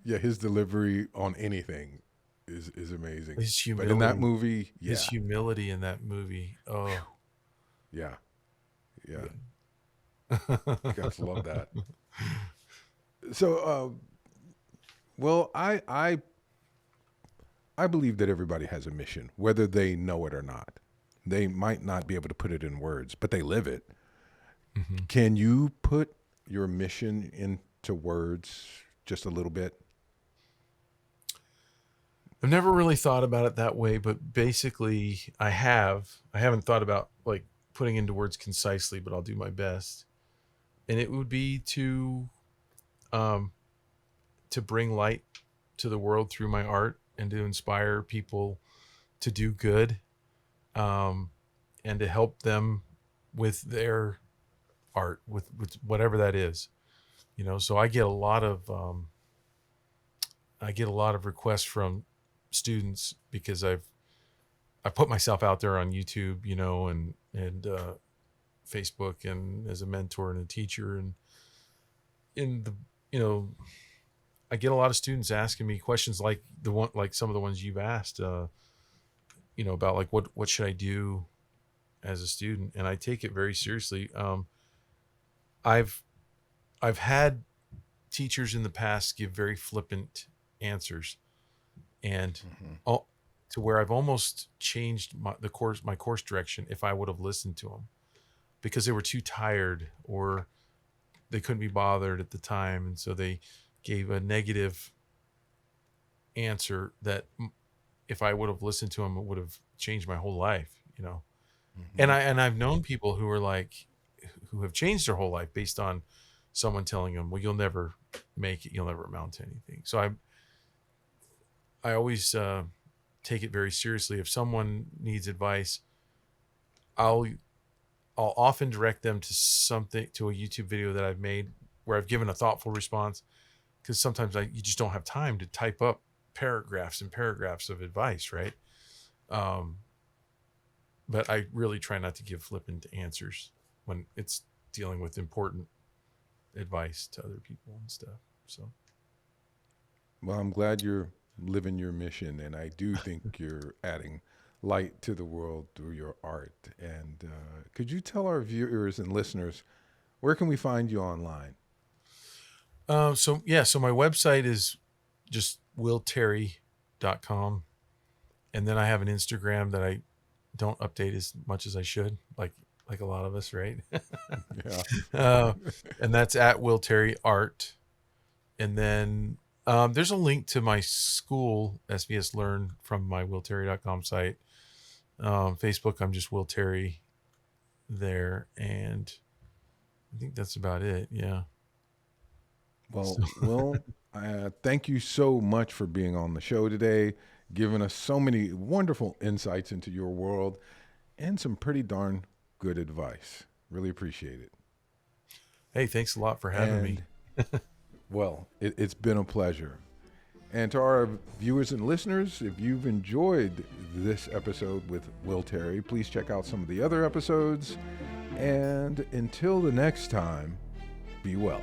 yeah, yeah. His delivery on anything is amazing. his But in that humility, movie, his yeah, humility in that movie. Oh, yeah, yeah. yeah. You got to love that. So, well, I believe that everybody has a mission, whether they know it or not. They might not be able to put it in words, but they live it. Mhm. Can you put your mission into words just a little bit? I've never really thought about it that way, but basically I have. I haven't thought about like putting into words concisely, but I'll do my best. And it would be um to bring light to the world through my art and to inspire people to do good, um and to help them with their art, with whatever that is. So I get a lot of requests from students because I put myself out there on YouTube, and Facebook, and as a mentor and a teacher, and in the you know I get a lot of students asking me questions like some of the ones you've asked, about like what should I do as a student, and I take it very seriously. I've I've had teachers in the past give very flippant answers, and Hmm. all, to where I've almost changed my course direction if I would have listened to them, because they were too tired or they couldn't be bothered at the time, and so they gave a negative answer that, if I would have listened to them, it would have changed my whole life. And Hmm. I've known people who have changed their whole life based on someone telling them, "Well, you'll never make it. You'll never amount to anything." So I always take it very seriously. If someone needs advice, I'll I'll often direct them to a YouTube video that I've made where I've given a thoughtful response, because sometimes you just don't have time to type up paragraphs and paragraphs of advice, right? Um, but I really try not to give flippant answers when it's dealing with important advice to other people and stuff. So Well, I'm glad you're living your mission, and I do think you're adding light to the world through your art. And could you tell our viewers and listeners where can we find you online? so my website is just willterry.com, and then I have an Instagram that I don't update as much as I should, like a lot of us, right? Yeah. uh, and that's at Will Terry Art. And then there's a link to my school, SBS Learn, from my willterry.com site. Facebook, I'm just Will Terry there, and I think that's about it. Yeah. Well, So Will, thank you so much for being on the show today, giving us so many wonderful insights into your world and some pretty darn good advice. Really appreciate it. hey, thanks a lot for having me. And, well, it's been a pleasure. And to our viewers and listeners, if you've enjoyed this episode with Will Terry, please check out some of the other episodes. And until the next time, be well.